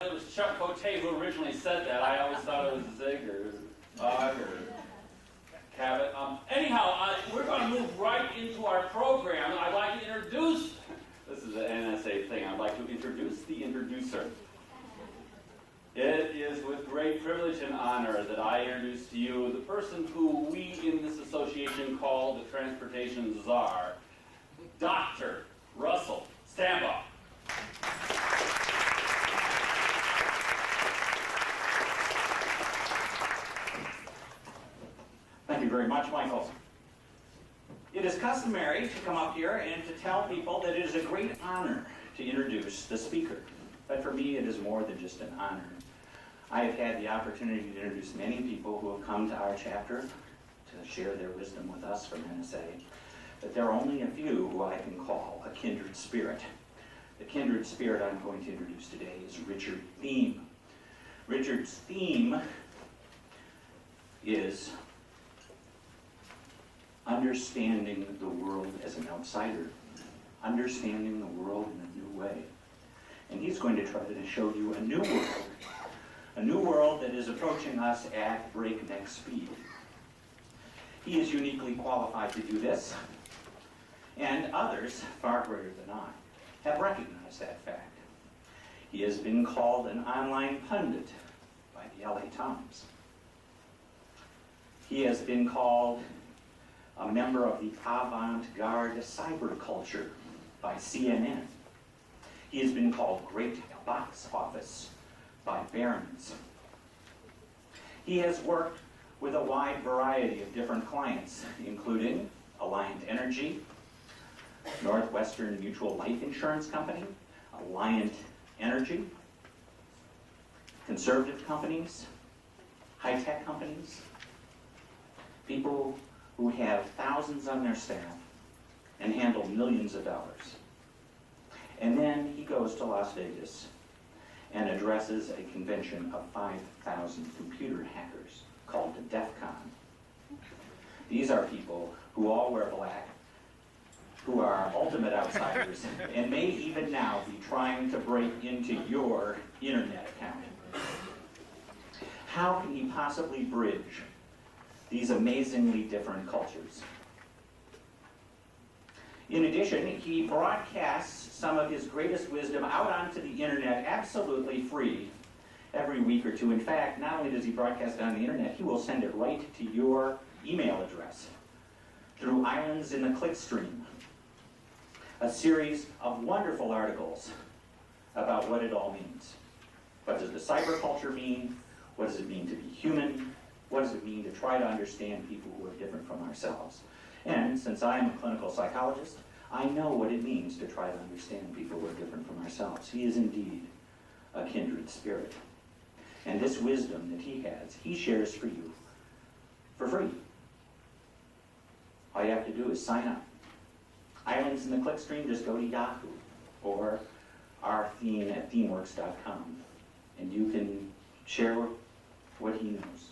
It was Chuck Cote who originally said that. I always thought it was Zig or Ogg or Cabot. Anyhow, we're going to move right into our program. I'd like to introduce, this is an NSA thing, I'd like to introduce the introducer. It is with great privilege and honor that I introduce to you the person who we in this association call the Transportation Czar, Dr. Russell Stambaugh. Thank you very much, Michael. It is customary to come up here and to tell people that it is a great honor to introduce the speaker. But for me, it is more than just an honor. I have had the opportunity to introduce many people who have come to our chapter to share their wisdom with us from NSA. But there are only a few who I can call a kindred spirit. The kindred spirit I'm going to introduce today is Richard Thieme. Richard's theme is understanding the world as an outsider, understanding the world in a new way. And he's going to try to show you a new world that is approaching us at breakneck speed. He is uniquely qualified to do this, and others, far greater than I, have recognized that fact. He has been called an online pundit by the LA Times. He has been called a member of the avant-garde cyberculture by CNN. He has been called great box office by Barron's. He has worked with a wide variety of different clients, including Alliant Energy, Northwestern Mutual Life Insurance Company, Alliant Energy, conservative companies, high-tech companies, people who have thousands on their staff and handle millions of dollars. And then he goes to Las Vegas and addresses a convention of 5,000 computer hackers called the DEF CON. These are people who all wear black, who are ultimate outsiders, and may even now be trying to break into your internet account. How can he possibly bridge these amazingly different cultures? In addition, he broadcasts some of his greatest wisdom out onto the internet absolutely free every week or two. In fact, not only does he broadcast it on the internet, he will send it right to your email address through Islands in the Clickstream, a series of wonderful articles about what it all means. What does the cyberculture mean? What does it mean to be human? What does it mean to try to understand people who are different from ourselves? And since I am a clinical psychologist, I know what it means to try to understand people who are different from ourselves. He is indeed a kindred spirit. And this wisdom that he has, he shares for you for free. All you have to do is sign up. Islands in the Clickstream, just go to Yahoo or our theme at themeworks.com, and you can share what he knows.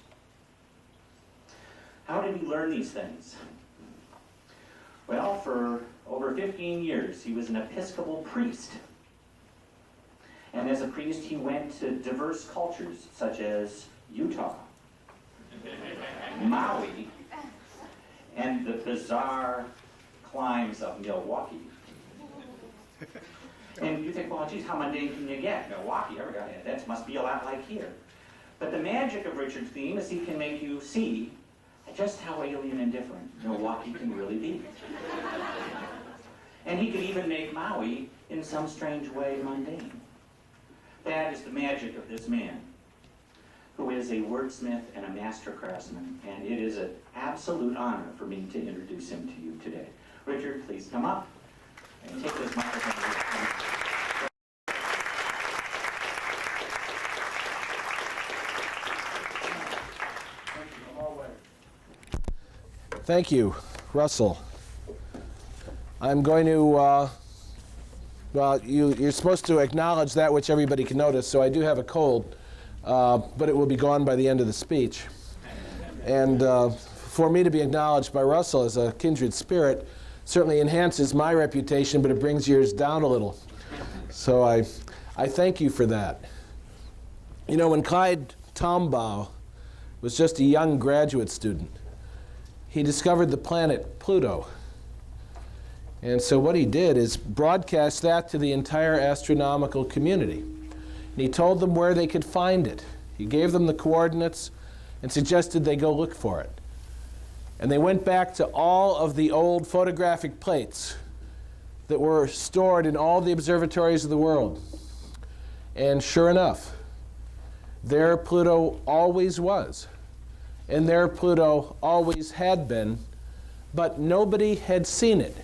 How did he learn these things? Well, for over 15 years, he was an Episcopal priest. And as a priest, he went to diverse cultures, such as Utah, Maui, and the bizarre climes of Milwaukee. And you think, well, geez, how mundane can you get? Milwaukee, that must be a lot like here. But the magic of Richard Thieme is he can make you see just how alien and different Milwaukee can really be. And he can even make Maui, in some strange way, mundane. That is the magic of this man, who is a wordsmith and a master craftsman, and it is an absolute honor for me to introduce him to you today. Richard, please come up and take this microphone away. Thank you, Russell. I'm going to, well, you're supposed to acknowledge that which everybody can notice, so I do have a cold, but it will be gone by the end of the speech. And for me to be acknowledged by Russell as a kindred spirit certainly enhances my reputation, but it brings yours down a little. So I thank you for that. You know, when Clyde Tombaugh was just a young graduate student, he discovered the planet Pluto. And so what he did is broadcast that to the entire astronomical community. And he told them where they could find it. He gave them the coordinates and suggested they go look for it. And they went back to all of the old photographic plates that were stored in all the observatories of the world. And sure enough, there Pluto always was. And there Pluto always had been, but nobody had seen it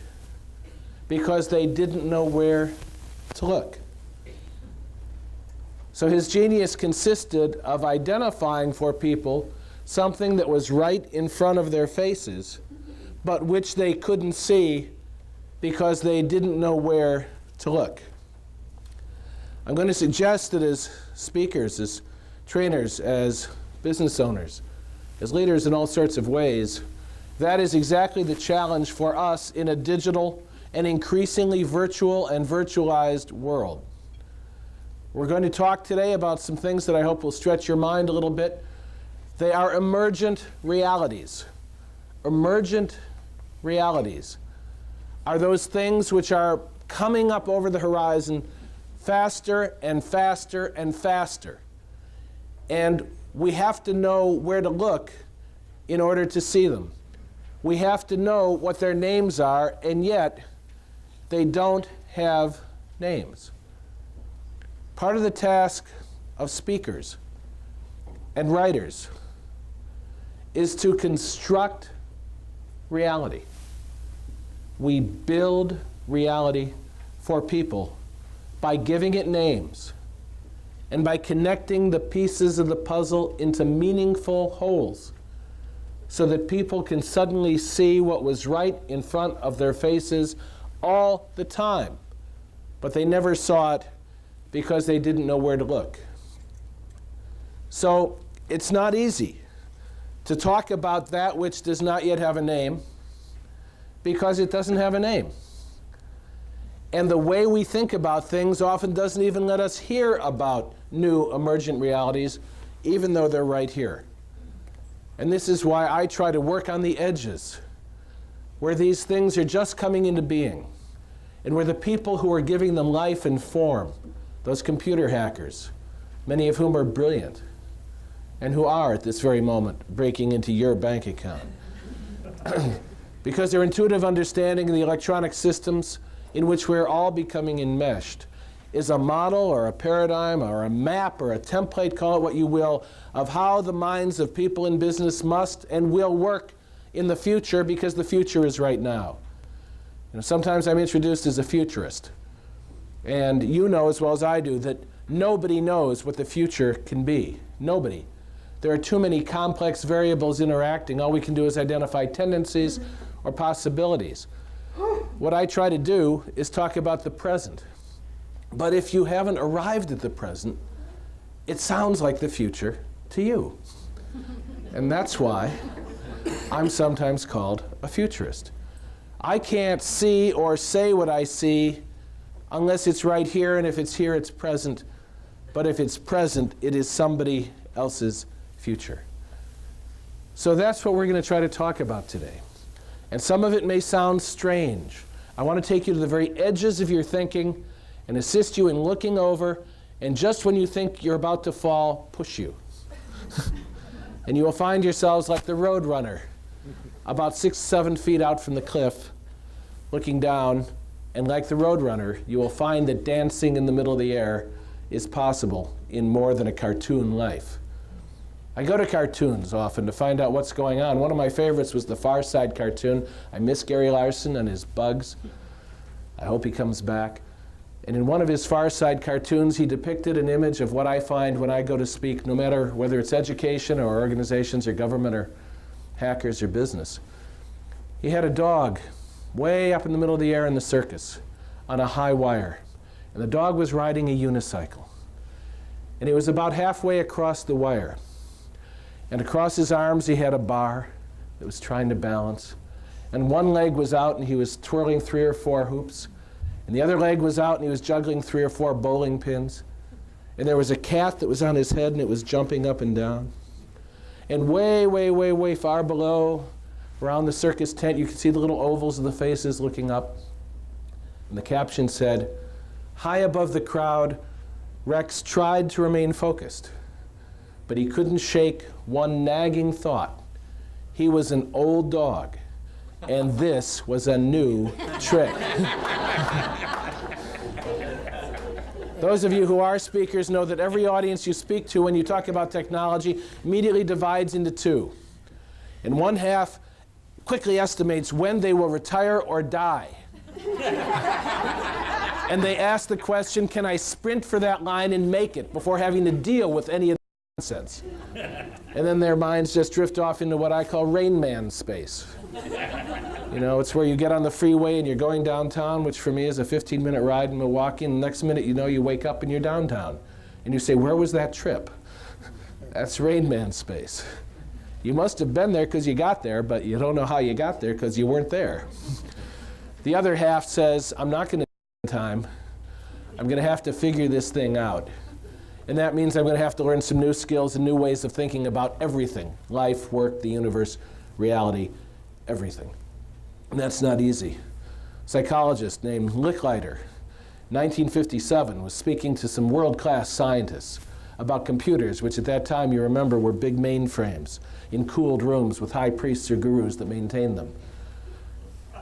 because they didn't know where to look. So his genius consisted of identifying for people something that was right in front of their faces, but which they couldn't see because they didn't know where to look. I'm going to suggest that as speakers, as trainers, as business owners, as leaders in all sorts of ways, that is exactly the challenge for us in a digital and increasingly virtual and virtualized world. We're going to talk today about some things that I hope will stretch your mind a little bit. They are emergent realities. Emergent realities are those things which are coming up over the horizon faster and faster and faster. And we have to know where to look in order to see them. We have to know what their names are, and yet they don't have names. Part of the task of speakers and writers is to construct reality. We build reality for people by giving it names and by connecting the pieces of the puzzle into meaningful wholes so that people can suddenly see what was right in front of their faces all the time, but they never saw it because they didn't know where to look. So it's not easy to talk about that which does not yet have a name because it doesn't have a name. And the way we think about things often doesn't even let us hear about new emergent realities, even though they're right here. And this is why I try to work on the edges, where these things are just coming into being, and where the people who are giving them life and form, those computer hackers, many of whom are brilliant, and who are at this very moment breaking into your bank account. Because their intuitive understanding of the electronic systems in which we're all becoming enmeshed is a model or a paradigm or a map or a template, call it what you will, of how the minds of people in business must and will work in the future, because the future is right now. You know, sometimes I'm introduced as a futurist. And you know as well as I do that nobody knows what the future can be. Nobody. There are too many complex variables interacting. All we can do is identify tendencies or possibilities. What I try to do is talk about the present. But if you haven't arrived at the present, it sounds like the future to you. And that's why I'm sometimes called a futurist. I can't see or say what I see unless it's right here, and if it's here, it's present. But if it's present, it is somebody else's future. So that's what we're going to try to talk about today. And some of it may sound strange. I want to take you to the very edges of your thinking and assist you in looking over, and just when you think you're about to fall, push you. And you will find yourselves like the road runner, about 6-7 feet out from the cliff, looking down, and like the road runner, you will find that dancing in the middle of the air is possible in more than a cartoon life. I go to cartoons often to find out what's going on. One of my favorites was the Far Side cartoon. I miss Gary Larson and his bugs. I hope he comes back. And in one of his Far Side cartoons, he depicted an image of what I find when I go to speak, no matter whether it's education or organizations or government or hackers or business. He had a dog way up in the middle of the air in the circus on a high wire. And the dog was riding a unicycle. And he was about halfway across the wire. And across his arms he had a bar that was trying to balance. And one leg was out and he was twirling 3 or 4 hoops. And the other leg was out and he was juggling 3 or 4 bowling pins. And there was a cat that was on his head, and it was jumping up and down. And way, way, way, way far below, around the circus tent, you could see the little ovals of the faces looking up. And the caption said, "High above the crowd, Rex tried to remain focused, but he couldn't shake one nagging thought. He was an old dog, and this was a new trick." Those of you who are speakers know that every audience you speak to when you talk about technology immediately divides into two. And one half quickly estimates when they will retire or die. And they ask the question, can I sprint for that line and make it before having to deal with any of the nonsense? And then their minds just drift off into what I call Rain Man space. You know, it's where you get on the freeway and you're going downtown, which for me is a 15-minute ride in Milwaukee, and the next minute you know you wake up and you're downtown. And you say, where was that trip? That's Rain Man space. You must have been there because you got there, but you don't know how you got there because you weren't there. The other half says, I'm not going to time. I'm going to have to figure this thing out. And that means I'm going to have to learn some new skills and new ways of thinking about everything. Life, work, the universe, reality, everything. And that's not easy. A psychologist named Licklider, 1957, was speaking to some world-class scientists about computers, which at that time, you remember, were big mainframes in cooled rooms with high priests or gurus that maintained them.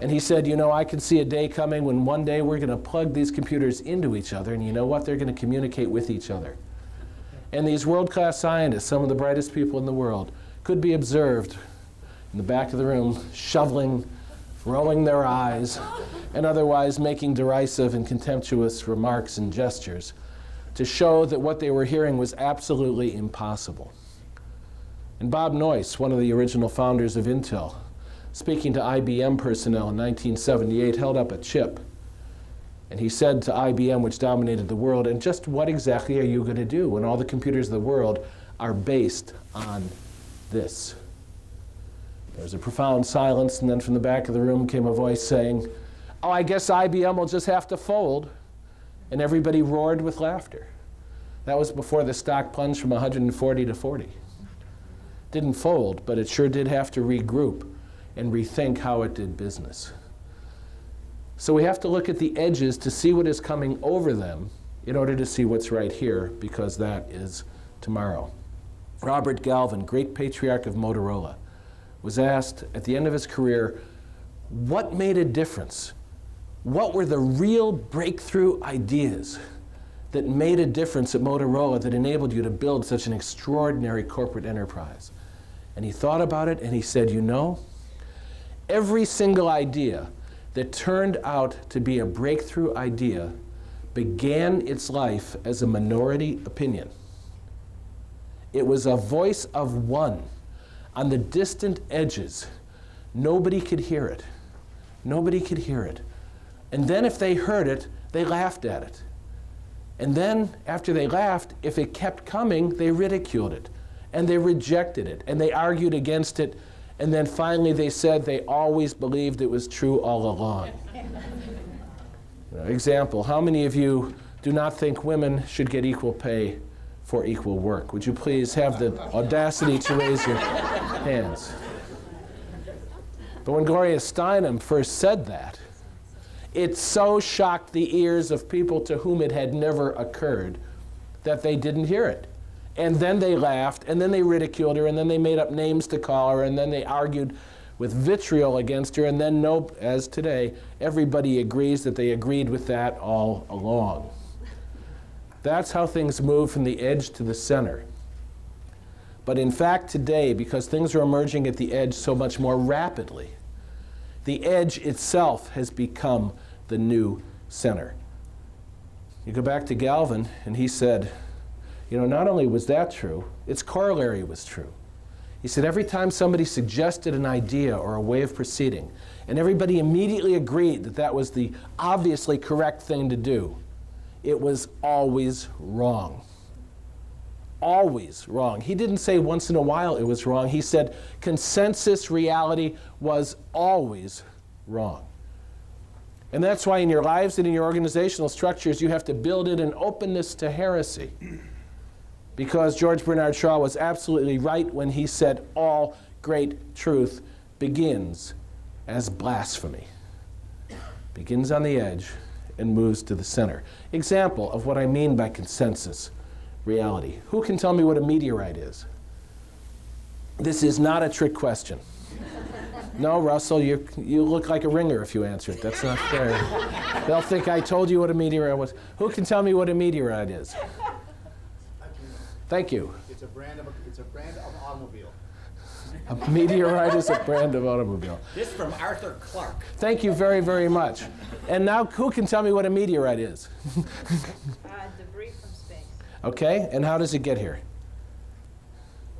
And he said, you know, I can see a day coming when one day we're going to plug these computers into each other, and you know what? They're going to communicate with each other. And these world-class scientists, some of the brightest people in the world, could be observed in the back of the room, shoveling, rolling their eyes, and otherwise making derisive and contemptuous remarks and gestures to show that what they were hearing was absolutely impossible. And Bob Noyce, one of the original founders of Intel, speaking to IBM personnel in 1978, held up a chip. And he said to IBM, which dominated the world, and just what exactly are you going to do when all the computers of the world are based on this? There was a profound silence, and then from the back of the room came a voice saying, oh, I guess IBM will just have to fold. And everybody roared with laughter. That was before the stock plunged from 140 to 40. Didn't fold, but it sure did have to regroup and rethink how it did business. So we have to look at the edges to see what is coming over them in order to see what's right here, because that is tomorrow. Robert Galvin, great patriarch of Motorola, was asked at the end of his career, what made a difference? What were the real breakthrough ideas that made a difference at Motorola that enabled you to build such an extraordinary corporate enterprise? And he thought about it and he said, you know, every single idea that turned out to be a breakthrough idea began its life as a minority opinion. It was a voice of one on the distant edges. Nobody could hear it. Nobody could hear it. And then if they heard it, they laughed at it. And then after they laughed, if it kept coming, they ridiculed it. And they rejected it. And they argued against it. And then finally they said they always believed it was true all along. Example, how many of you do not think women should get equal pay for equal work? Would you please have the audacity to raise your hands? But when Gloria Steinem first said that, it so shocked the ears of people to whom it had never occurred that they didn't hear it. And then they laughed, and then they ridiculed her, and then they made up names to call her, and then they argued with vitriol against her, and then, as today, everybody agrees that they agreed with that all along. That's how things move from the edge to the center. But in fact, today, because things are emerging at the edge so much more rapidly, the edge itself has become the new center. You go back to Galvin, and he said, you know, not only was that true, its corollary was true. He said every time somebody suggested an idea or a way of proceeding, and everybody immediately agreed that that was the obviously correct thing to do, it was always wrong. Always wrong. He didn't say once in a while it was wrong. He said consensus reality was always wrong. And that's why in your lives and in your organizational structures, you have to build in an openness to heresy. Because George Bernard Shaw was absolutely right when he said all great truth begins as blasphemy. Begins on the edge and moves to the center. Example of what I mean by consensus reality. Who can tell me what a meteorite is? This is not a trick question. No, Russell, you look like a ringer if you answer it. That's not fair. They'll think I told you what a meteorite was. Who can tell me what a meteorite is? Thank you. It's a brand of automobile. A meteorite is a brand of automobile. This from Arthur Clarke. Thank you very, very much. And now, who can tell me what a meteorite is? Debris from space. Okay, and how does it get here?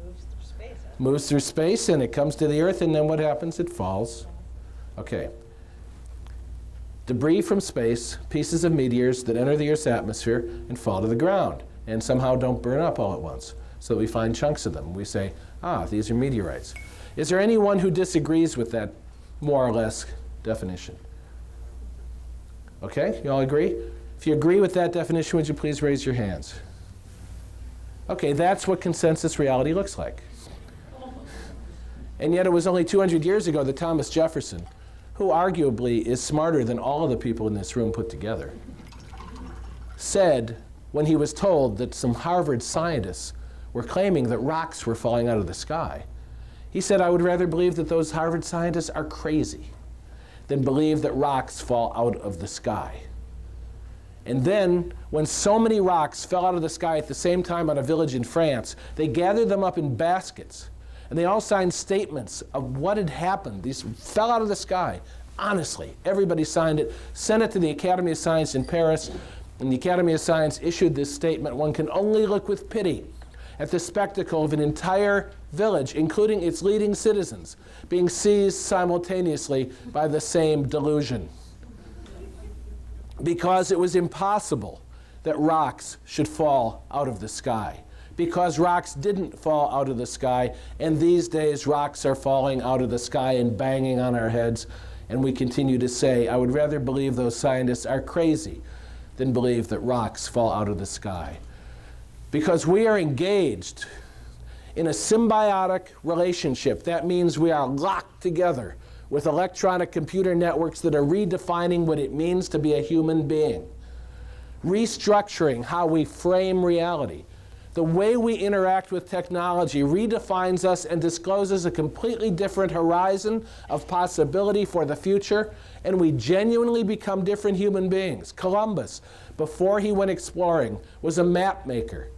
Moves through space. Moves through space, and it comes to the Earth, and then what happens? It falls. Okay. Debris from space, pieces of meteors that enter the Earth's atmosphere and fall to the ground, and somehow don't burn up all at once. So we find chunks of them. We say, these are meteorites. Is there anyone who disagrees with that more or less definition? Okay, you all agree? If you agree with that definition, would you please raise your hands? Okay, that's what consensus reality looks like. And yet it was only 200 years ago that Thomas Jefferson, who arguably is smarter than all of the people in this room put together, said when he was told that some Harvard scientists were claiming that rocks were falling out of the sky, he said, I would rather believe that those Harvard scientists are crazy than believe that rocks fall out of the sky. And then, when so many rocks fell out of the sky at the same time on a village in France, they gathered them up in baskets, and they all signed statements of what had happened. These fell out of the sky. Honestly, everybody signed it, sent it to the Academy of Science in Paris, and the Academy of Science issued this statement: one can only look with pity at the spectacle of an entire village, including its leading citizens, being seized simultaneously by the same delusion. Because it was impossible that rocks should fall out of the sky. Because rocks didn't fall out of the sky, and these days rocks are falling out of the sky and banging on our heads, and we continue to say, I would rather believe those scientists are crazy than believe that rocks fall out of the sky. Because we are engaged in a symbiotic relationship. That means we are locked together with electronic computer networks that are redefining what it means to be a human being, restructuring how we frame reality. The way we interact with technology redefines us and discloses a completely different horizon of possibility for the future, and we genuinely become different human beings. Columbus, before he went exploring, was a map maker.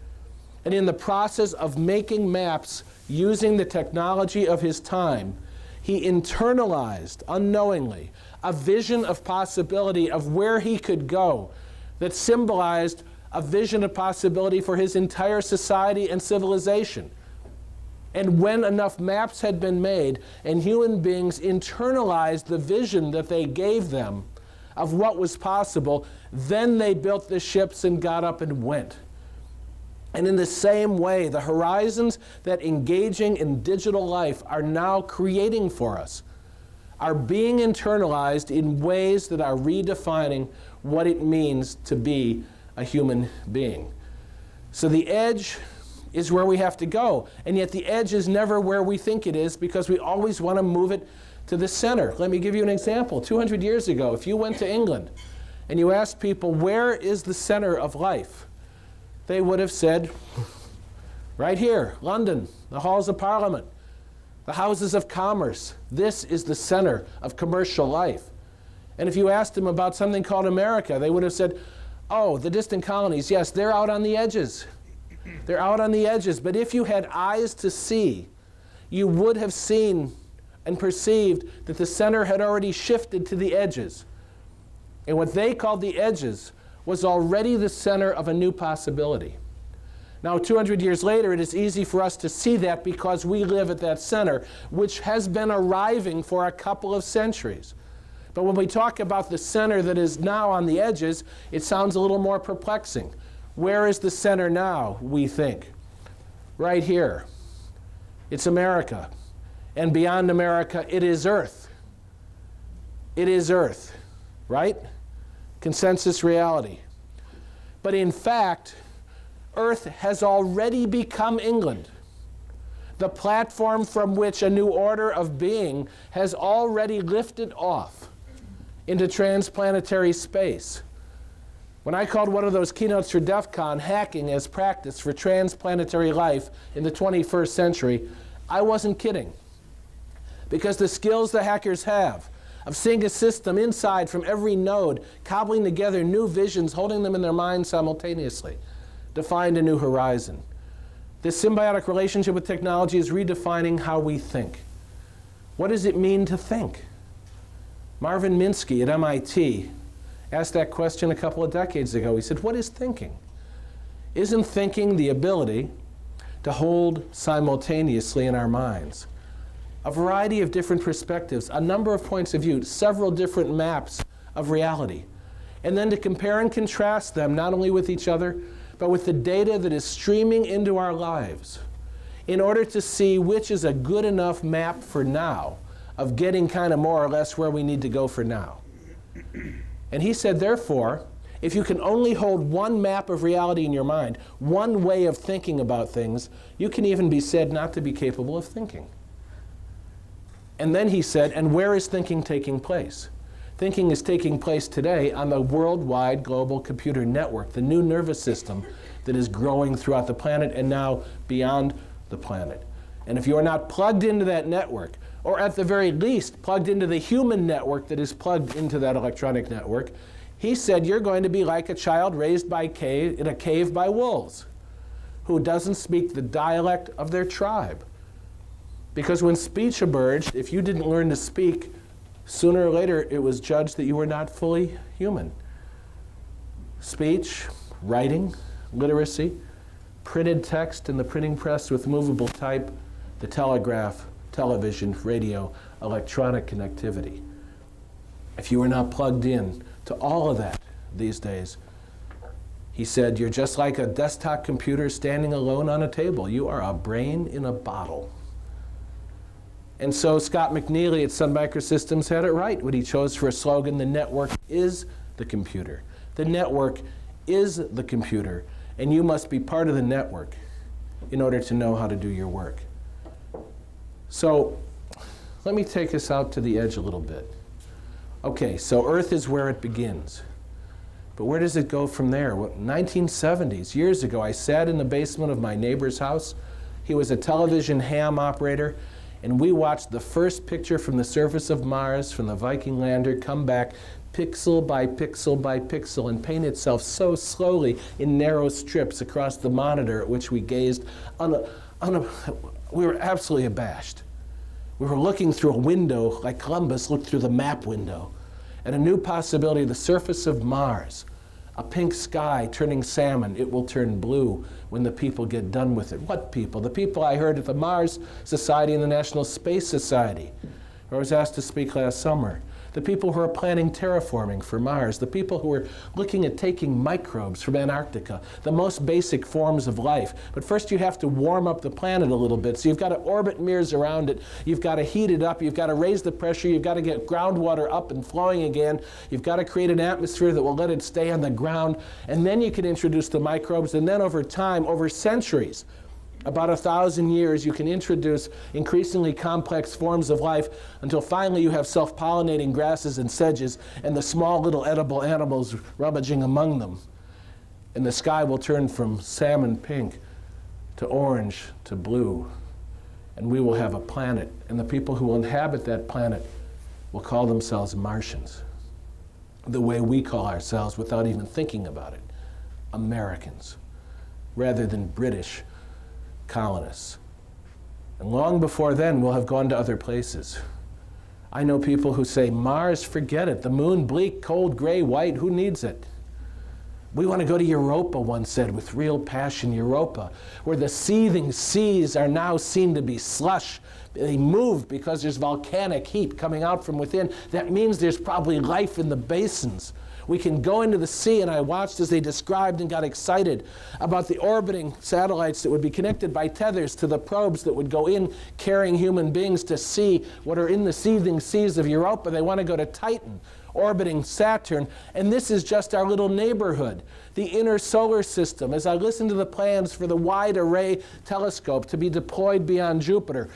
And in the process of making maps using the technology of his time, he internalized, unknowingly, a vision of possibility of where he could go that symbolized a vision of possibility for his entire society and civilization. And when enough maps had been made and human beings internalized the vision that they gave them of what was possible, then they built the ships and got up and went. And in the same way, the horizons that engaging in digital life are now creating for us are being internalized in ways that are redefining what it means to be a human being. So the edge is where we have to go, and yet the edge is never where we think it is because we always want to move it to the center. Let me give you an example. 200 years ago, if you went to England and you asked people, where is the center of life? They would have said, right here, London, the halls of Parliament, the houses of commerce. This is the center of commercial life. And if you asked them about something called America, they would have said, oh, the distant colonies, yes, they're out on the edges. They're out on the edges. But if you had eyes to see, you would have seen and perceived that the center had already shifted to the edges. And what they called the edges was already the center of a new possibility. Now, 200 years later, it is easy for us to see that because we live at that center, which has been arriving for a couple of centuries. But when we talk about the center that is now on the edges, it sounds a little more perplexing. Where is the center now, we think? Right here. It's America. And beyond America, it is Earth. It is Earth. right? Consensus reality. But in fact, Earth has already become England. The platform from which a new order of being has already lifted off into transplanetary space. When I called one of those keynotes for DEF CON hacking as practice for transplanetary life in the 21st century, I wasn't kidding. Because the skills the hackers have of seeing a system inside from every node, cobbling together new visions, holding them in their minds simultaneously, defined a new horizon. This symbiotic relationship with technology is redefining how we think. What does it mean to think? Marvin Minsky at MIT asked that question a couple of decades ago. He said, what is thinking? Isn't thinking the ability to hold simultaneously in our minds a variety of different perspectives, a number of points of view, several different maps of reality, and then to compare and contrast them not only with each other, but with the data that is streaming into our lives in order to see which is a good enough map for now of getting kind of more or less where we need to go for now. And he said, therefore, if you can only hold one map of reality in your mind, one way of thinking about things, you can even be said not to be capable of thinking. And then he said, and where is thinking taking place? Thinking is taking place today on the worldwide global computer network, the new nervous system that is growing throughout the planet and now beyond the planet. And if you are not plugged into that network, or at the very least plugged into the human network that is plugged into that electronic network, he said you're going to be like a child raised in a cave by wolves who doesn't speak the dialect of their tribe. Because when speech emerged, if you didn't learn to speak, sooner or later it was judged that you were not fully human. Speech, writing, literacy, printed text in the printing press with movable type, the telegraph, television, radio, electronic connectivity. If you were not plugged in to all of that these days, he said, you're just like a desktop computer standing alone on a table. You are a brain in a bottle. And so Scott McNeely at Sun Microsystems had it right when he chose for a slogan, the network is the computer. The network is the computer, and you must be part of the network in order to know how to do your work. So let me take us out to the edge a little bit. Okay, so Earth is where it begins. But where does it go from there? Well, 1970s, years ago, I sat in the basement of my neighbor's house. He was a television ham operator, and we watched the first picture from the surface of Mars from the Viking lander come back pixel by pixel by pixel and paint itself so slowly in narrow strips across the monitor at which we gazed. We were absolutely abashed. We were looking through a window like Columbus looked through the map window at a new possibility, the surface of Mars, a pink sky turning salmon. It will turn blue when the people get done with it. What people? The people I heard at the Mars Society and the National Space Society, where I was asked to speak last summer. The people who are planning terraforming for Mars, the people who are looking at taking microbes from Antarctica, the most basic forms of life. But first you have to warm up the planet a little bit. So you've got to orbit mirrors around it. You've got to heat it up. You've got to raise the pressure. You've got to get groundwater up and flowing again. You've got to create an atmosphere that will let it stay on the ground. And then you can introduce the microbes. And then over time, over centuries, about 1,000 years, you can introduce increasingly complex forms of life until finally you have self-pollinating grasses and sedges and the small little edible animals rummaging among them. And the sky will turn from salmon pink to orange to blue. And we will have a planet. And the people who will inhabit that planet will call themselves Martians, the way we call ourselves without even thinking about it, Americans, rather than British colonists. And long before then, we'll have gone to other places. I know people who say, Mars, forget it. The moon, bleak, cold, gray, white, who needs it? We want to go to Europa, one said with real passion, Europa, where the seething seas are now seen to be slush. They move because there's volcanic heat coming out from within. That means there's probably life in the basins We can go into the sea, and I watched as they described and got excited about the orbiting satellites that would be connected by tethers to the probes that would go in carrying human beings to see what are in the seething seas of Europa. They want to go to Titan, orbiting Saturn, and this is just our little neighborhood. The inner solar system, as I listen to the plans for the wide array telescope to be deployed beyond Jupiter,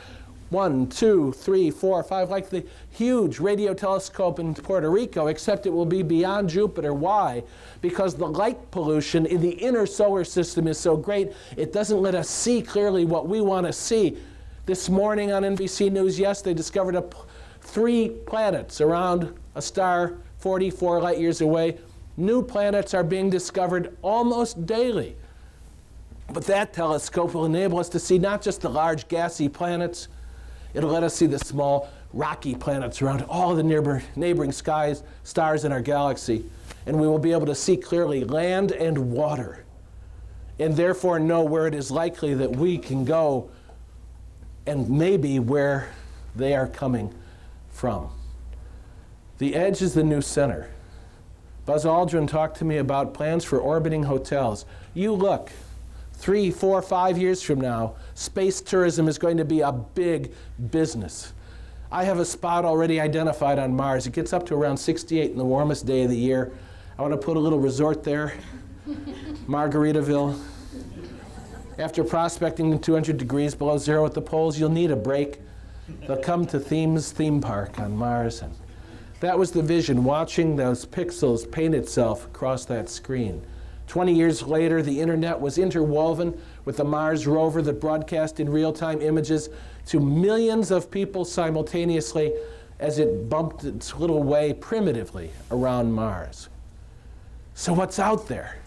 1, 2, 3, 4, 5, like the huge radio telescope in Puerto Rico, except it will be beyond Jupiter. Why? Because the light pollution in the inner solar system is so great, it doesn't let us see clearly what we want to see. This morning on NBC News, yes, they discovered 3 planets around a star 44 light years away. New planets are being discovered almost daily. But that telescope will enable us to see not just the large gassy planets, it'll let us see the small rocky planets around all the neighboring stars in our galaxy. And we will be able to see clearly land and water, and therefore know where it is likely that we can go and maybe where they are coming from. The edge is the new center. Buzz Aldrin talked to me about plans for orbiting hotels. You look, 3, 4, 5 years from now, space tourism is going to be a big business. I have a spot already identified on Mars. It gets up to around 68 in the warmest day of the year. I want to put a little resort there, Margaritaville. After prospecting in 200 degrees below zero at the poles, you'll need a break. They'll come to Thieme's theme park on Mars. And that was the vision, watching those pixels paint itself across that screen. 20 years later, the internet was interwoven with the Mars rover that broadcast in real-time images to millions of people simultaneously as it bumped its little way primitively around Mars. So what's out there?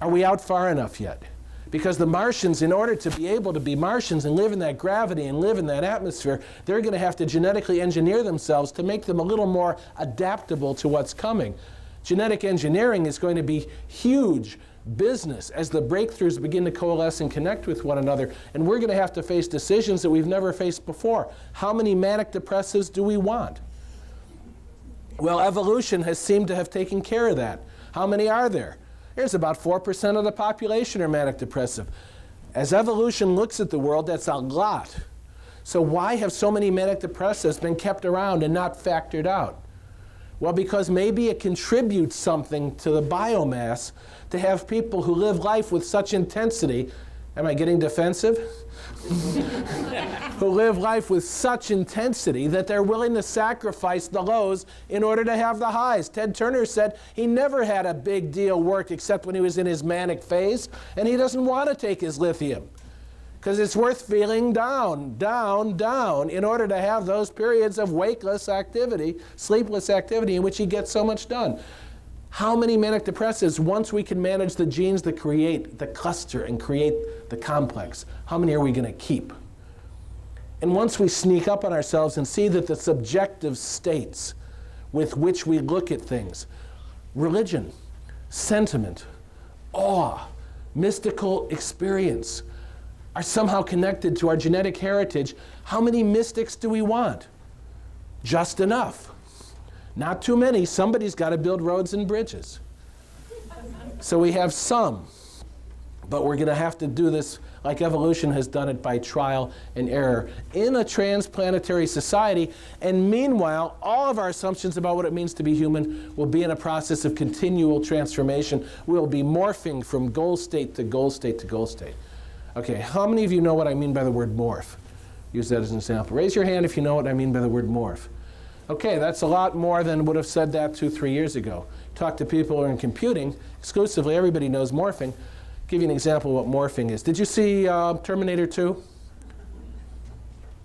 Are we out far enough yet? Because the Martians, in order to be able to be Martians and live in that gravity and live in that atmosphere, they're going to have to genetically engineer themselves to make them a little more adaptable to what's coming. Genetic engineering is going to be huge business as the breakthroughs begin to coalesce and connect with one another. And we're going to have to face decisions that we've never faced before. How many manic depressives do we want? Well, evolution has seemed to have taken care of that. How many are there? There's about 4% of the population are manic depressive. As evolution looks at the world, that's a lot. So why have so many manic depressives been kept around and not factored out? Well, because maybe it contributes something to the biomass to have people who live life with such intensity. Am I getting defensive? Who live life with such intensity that they're willing to sacrifice the lows in order to have the highs. Ted Turner said he never had a big deal work except when he was in his manic phase, and he doesn't want to take his lithium because it's worth feeling down, down, down in order to have those periods of wakeless activity, sleepless activity in which he gets so much done. How many manic depressives, once we can manage the genes that create the cluster and create the complex, how many are we going to keep? And once we sneak up on ourselves and see that the subjective states with which we look at things, religion, sentiment, awe, mystical experience, are somehow connected to our genetic heritage, how many mystics do we want? Just enough. Not too many. Somebody's got to build roads and bridges. So we have some, but we're going to have to do this like evolution has done it by trial and error in a transplanetary society. And meanwhile, all of our assumptions about what it means to be human will be in a process of continual transformation. We'll be morphing from goal state to goal state to goal state. Okay, how many of you know what I mean by the word morph? Use that as an example. Raise your hand if you know what I mean by the word morph. Okay, that's a lot more than would have said that 2-3 years ago. Talk to people who are in computing exclusively, everybody knows morphing. Give you an example of what morphing is. Did you see Terminator 2?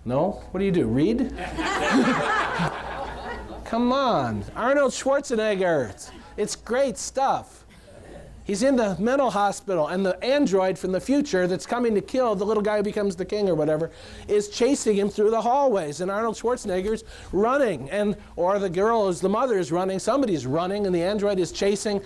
No? What do? Read? Come on, Arnold Schwarzenegger. It's great stuff. He's in the mental hospital, and the android from the future that's coming to kill the little guy who becomes the king or whatever is chasing him through the hallways, and Arnold Schwarzenegger's running, or the girl is the mother is running, somebody's running, and the android is chasing,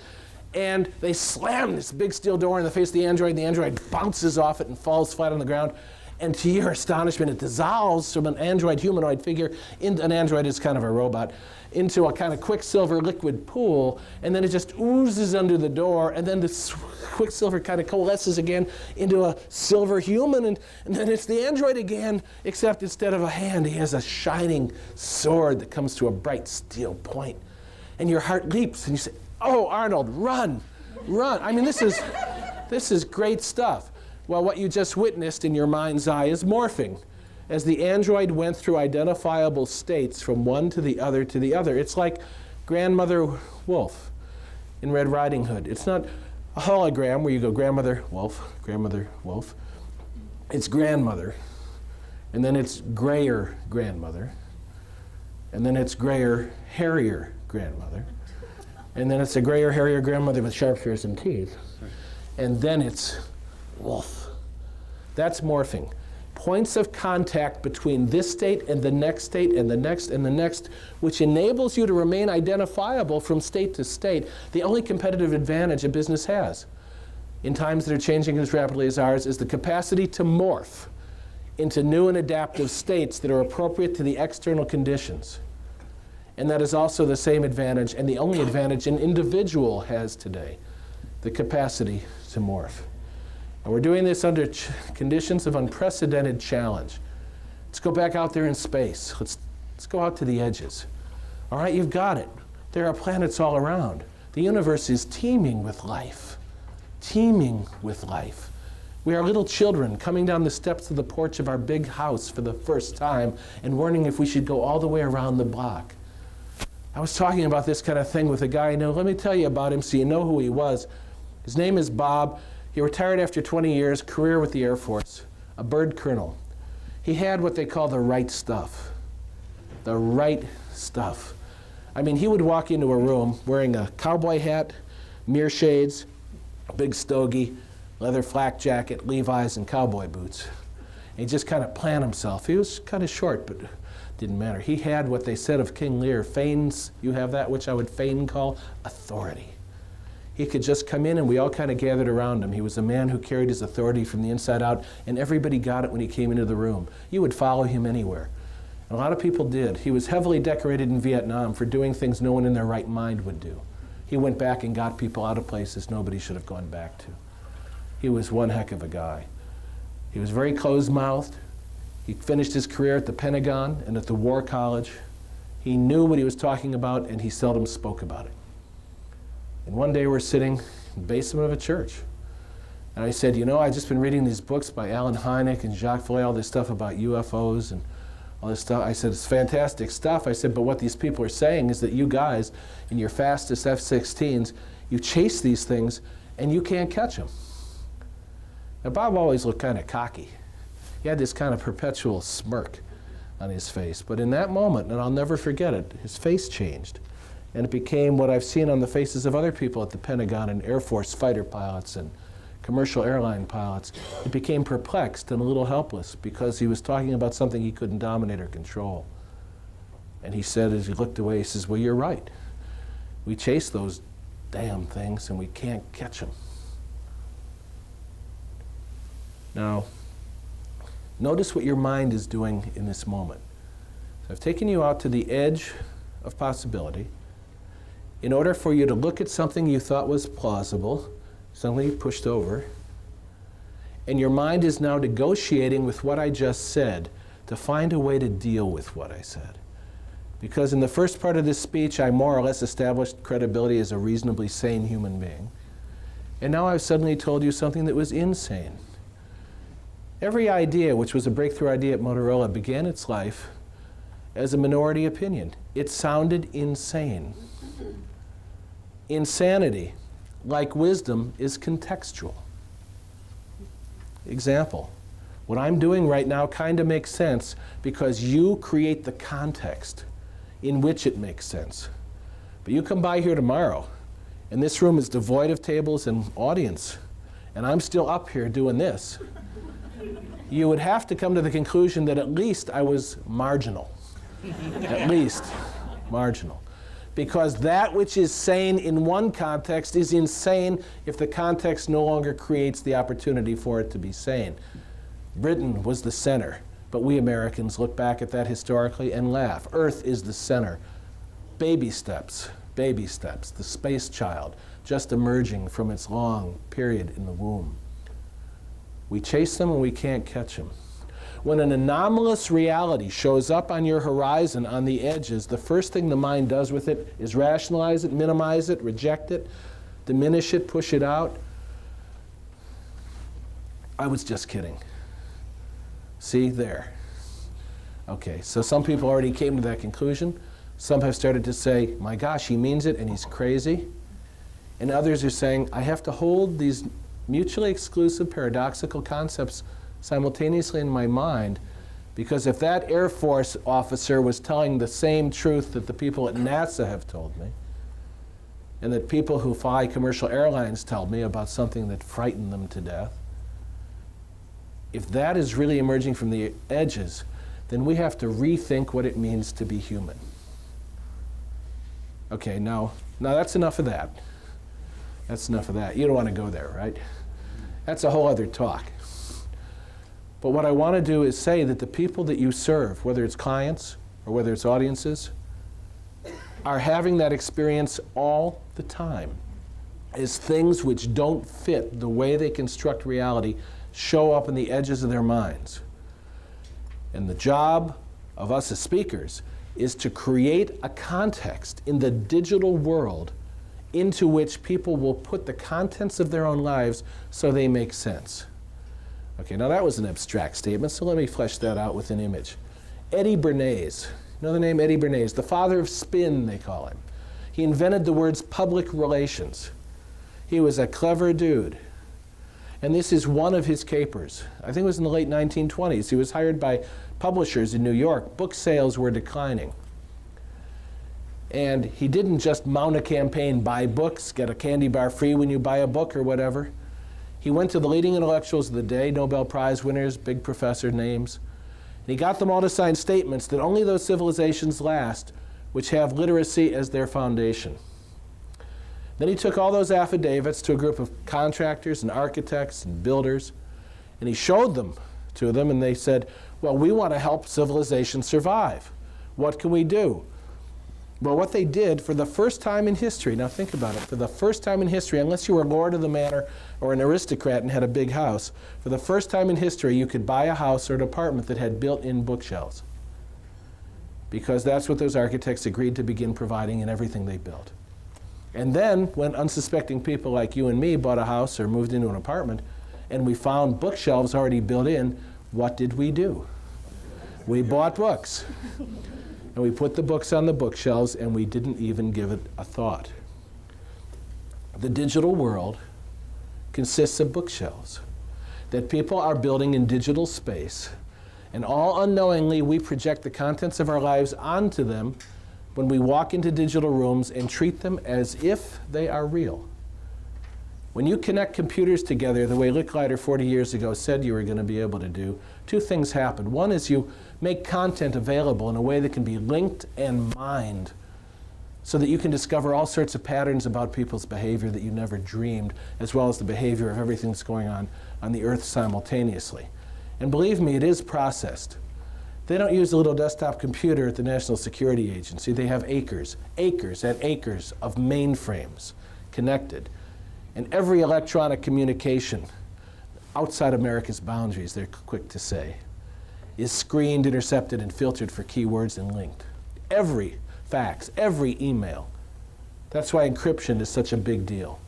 and they slam this big steel door in the face of the android, and the android bounces off it and falls flat on the ground. And to your astonishment, it dissolves from an android humanoid figure, an android is kind of a robot, into a kind of quicksilver liquid pool, and then it just oozes under the door, and then the quicksilver kind of coalesces again into a silver human, and then it's the android again, except instead of a hand, he has a shining sword that comes to a bright steel point. And your heart leaps, and you say, oh, Arnold, run, run. I mean, this is great stuff. Well, what you just witnessed in your mind's eye is morphing. As the android went through identifiable states from one to the other to the other. It's like Grandmother Wolf in Red Riding Hood. It's not a hologram where you go Grandmother Wolf, Grandmother Wolf. It's grandmother, and then it's grayer grandmother, and then it's grayer, hairier grandmother, and then it's a grayer, hairier grandmother with sharp, fearsome teeth, and then it's wolf. That's morphing. Points of contact between this state and the next state and the next and the next, which enables you to remain identifiable from state to state, the only competitive advantage a business has in times that are changing as rapidly as ours is the capacity to morph into new and adaptive states that are appropriate to the external conditions. And that is also the same advantage and the only advantage an individual has today, the capacity to morph. And we're doing this under conditions of unprecedented challenge. Let's go back out there in space. Let's go out to the edges. All right, you've got it. There are planets all around. The universe is teeming with life. Teeming with life. We are little children coming down the steps of the porch of our big house for the first time and wondering if we should go all the way around the block. I was talking about this kind of thing with a guy I know. Let me tell you about him so you know who he was. His name is Bob. He retired after 20 years, career with the Air Force, a bird colonel. He had what they call the right stuff. The right stuff. I mean, he would walk into a room wearing a cowboy hat, mirror shades, a big stogie, leather flak jacket, Levi's, and cowboy boots. And he'd just kind of plan himself. He was kind of short, but didn't matter. He had what they said of King Lear, feigns, you have that which I would fain call authority. He could just come in and we all kind of gathered around him. He was a man who carried his authority from the inside out, and everybody got it when he came into the room. You would follow him anywhere. And a lot of people did. He was heavily decorated in Vietnam for doing things no one in their right mind would do. He went back and got people out of places nobody should have gone back to. He was one heck of a guy. He was very closed-mouthed. He finished his career at the Pentagon and at the War College. He knew what he was talking about, and he seldom spoke about it. And one day we're sitting in the basement of a church. And I said, you know, I've just been reading these books by Alan Hynek and Jacques Vallée, all this stuff about UFOs and all this stuff. I said, it's fantastic stuff. I said, but what these people are saying is that you guys, in your fastest F-16s, you chase these things and you can't catch them. Now, Bob always looked kind of cocky. He had this kind of perpetual smirk on his face. But in that moment, and I'll never forget it, his face changed. And it became what I've seen on the faces of other people at the Pentagon and Air Force fighter pilots and commercial airline pilots. It became perplexed and a little helpless because he was talking about something he couldn't dominate or control. And he said, as he looked away, he says, well, you're right. We chase those damn things and we can't catch them. Now, notice what your mind is doing in this moment. So I've taken you out to the edge of possibility in order for you to look at something you thought was plausible, something you pushed over, and your mind is now negotiating with what I just said to find a way to deal with what I said. Because in the first part of this speech, I more or less established credibility as a reasonably sane human being. And now I've suddenly told you something that was insane. Every idea, which was a breakthrough idea at Motorola, began its life as a minority opinion. It sounded insane. Insanity, like wisdom, is contextual. Example, what I'm doing right now kind of makes sense because you create the context in which it makes sense. But you come by here tomorrow, and this room is devoid of tables and audience, and I'm still up here doing this. You would have to come to the conclusion that at least I was marginal. At least marginal. Because that which is sane in one context is insane if the context no longer creates the opportunity for it to be sane. Britain was the center, but we Americans look back at that historically and laugh. Earth is the center. Baby steps, the space child just emerging from its long period in the womb. We chase them and we can't catch them. When an anomalous reality shows up on your horizon on the edges, the first thing the mind does with it is rationalize it, minimize it, reject it, diminish it, push it out. I was just kidding. See, there. Okay, so some people already came to that conclusion. Some have started to say, my gosh, he means it and he's crazy. And others are saying, I have to hold these mutually exclusive paradoxical concepts simultaneously in my mind, because if that Air Force officer was telling the same truth that the people at NASA have told me, and that people who fly commercial airlines tell me about something that frightened them to death, if that is really emerging from the edges, then we have to rethink what it means to be human. Okay, now that's enough of that. That's enough of that. You don't want to go there, right? That's a whole other talk. But what I want to do is say that the people that you serve, whether it's clients or whether it's audiences, are having that experience all the time as things which don't fit the way they construct reality show up in the edges of their minds. And the job of us as speakers is to create a context in the digital world into which people will put the contents of their own lives so they make sense. Okay, now that was an abstract statement, so let me flesh that out with an image. Eddie Bernays, you know the name Eddie Bernays, the father of spin, they call him. He invented the words public relations. He was a clever dude. And this is one of his capers. I think it was in the late 1920s. He was hired by publishers in New York. Book sales were declining. And he didn't just mount a campaign, buy books, get a candy bar free when you buy a book or whatever. He went to the leading intellectuals of the day, Nobel Prize winners, big professor names, and he got them all to sign statements that only those civilizations last which have literacy as their foundation. Then he took all those affidavits to a group of contractors and architects and builders, and he showed them to them, and they said, well, we want to help civilization survive. What can we do? Well, what they did for the first time in history, now think about it, for the first time in history, unless you were lord of the manor or an aristocrat and had a big house, for the first time in history you could buy a house or an apartment that had built-in bookshelves. Because that's what those architects agreed to begin providing in everything they built. And then, when unsuspecting people like you and me bought a house or moved into an apartment, and we found bookshelves already built in, what did we do? We bought books. And we put the books on the bookshelves, and we didn't even give it a thought. The digital world consists of bookshelves that people are building in digital space, and all unknowingly we project the contents of our lives onto them when we walk into digital rooms and treat them as if they are real. When you connect computers together the way Licklider 40 years ago said you were going to be able to do, two things happen. One is you make content available in a way that can be linked and mined so that you can discover all sorts of patterns about people's behavior that you never dreamed, as well as the behavior of everything that's going on the earth simultaneously. And believe me, it is processed. They don't use a little desktop computer at the National Security Agency. They have acres and acres of mainframes connected. And every electronic communication outside America's boundaries, they're quick to say, is screened, intercepted, and filtered for keywords and linked. Every fax, every email. That's why encryption is such a big deal.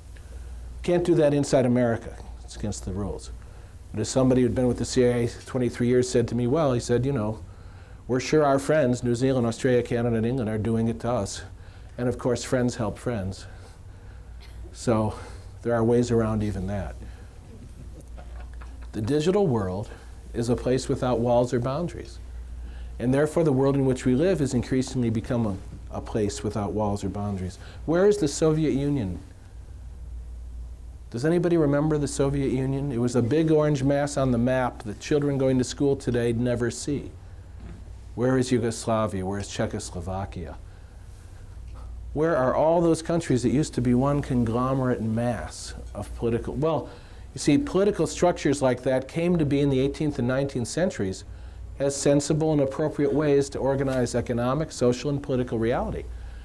Can't do that inside America. It's against the rules. But as somebody who'd been with the CIA 23 years said to me, well, he said, you know, we're sure our friends, New Zealand, Australia, Canada, and England, are doing it to us. And of course, friends help friends. So there are ways around even that. The digital world is a place without walls or boundaries. And therefore, the world in which we live has increasingly become a place without walls or boundaries. Where is the Soviet Union? Does anybody remember the Soviet Union? It was a big orange mass on the map that children going to school today never see. Where is Yugoslavia? Where is Czechoslovakia? Where are all those countries that used to be one conglomerate mass of political? Well, You see, political structures like that came to be in the 18th and 19th centuries as sensible and appropriate ways to organize economic, social, and political reality,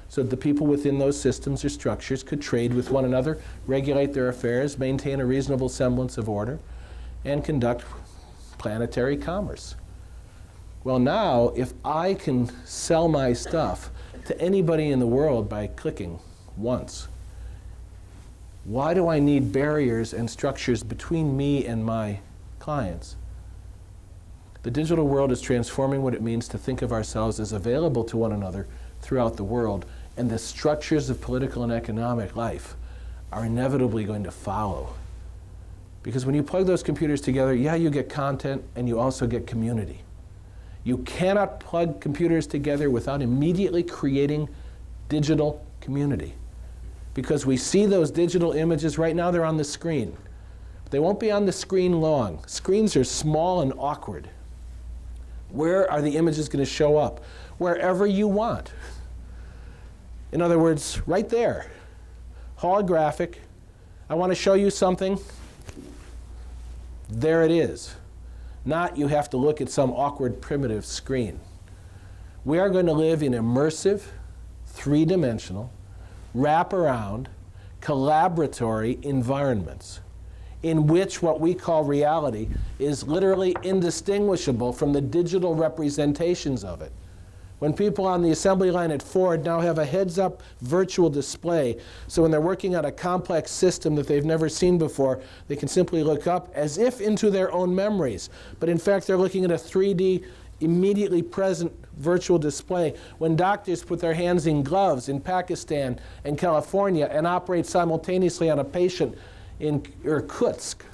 so that the people within those systems or structures could trade with one another, regulate their affairs, maintain a reasonable semblance of order, and conduct planetary commerce. Well, now, if I can sell my stuff to anybody in the world by clicking once, why do I need barriers and structures between me and my clients? The digital world is transforming what it means to think of ourselves as available to one another throughout the world, and the structures of political and economic life are inevitably going to follow. Because when you plug those computers together, yeah, you get content and you also get community. You cannot plug computers together without immediately creating digital community. Because we see those digital images right now, they're on the screen. They won't be on the screen long. Screens are small and awkward. Where are the images going to show up? Wherever you want. In other words, right there. Holographic. I want to show you something. There it is. Not you have to look at some awkward primitive screen. We are going to live in immersive, three-dimensional, wrap-around, collaboratory environments in which what we call reality is literally indistinguishable from the digital representations of it. When people on the assembly line at Ford now have a heads-up virtual display, so when they're working on a complex system that they've never seen before, they can simply look up as if into their own memories. But in fact, they're looking at a 3D, immediately present virtual display. When doctors put their hands in gloves in Pakistan and California and operate simultaneously on a patient in Irkutsk,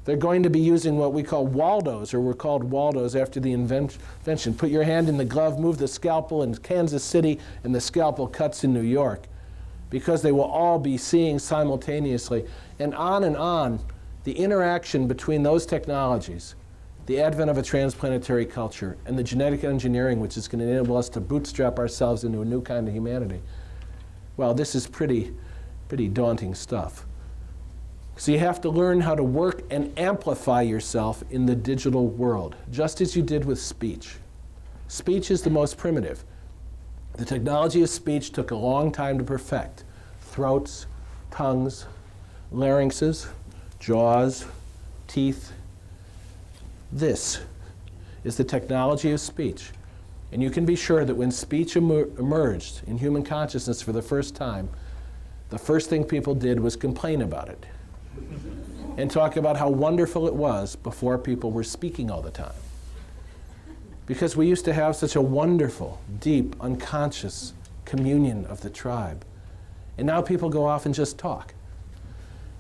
they're going to be using what we call Waldos, or were called Waldos after the invention. Put your hand in the glove, move the scalpel in Kansas City, and the scalpel cuts in New York. Because they will all be seeing simultaneously. And on, the interaction between those technologies, the advent of a transplanetary culture, and the genetic engineering, which is going to enable us to bootstrap ourselves into a new kind of humanity. Well, this is pretty daunting stuff. So you have to learn how to work and amplify yourself in the digital world, just as you did with speech. Speech is the most primitive. The technology of speech took a long time to perfect. Throats, tongues, larynxes, jaws, teeth. This is the technology of speech. And you can be sure that when speech emerged in human consciousness for the first time, the first thing people did was complain about it and talk about how wonderful it was before people were speaking all the time. Because we used to have such a wonderful, deep, unconscious communion of the tribe. And now people go off and just talk.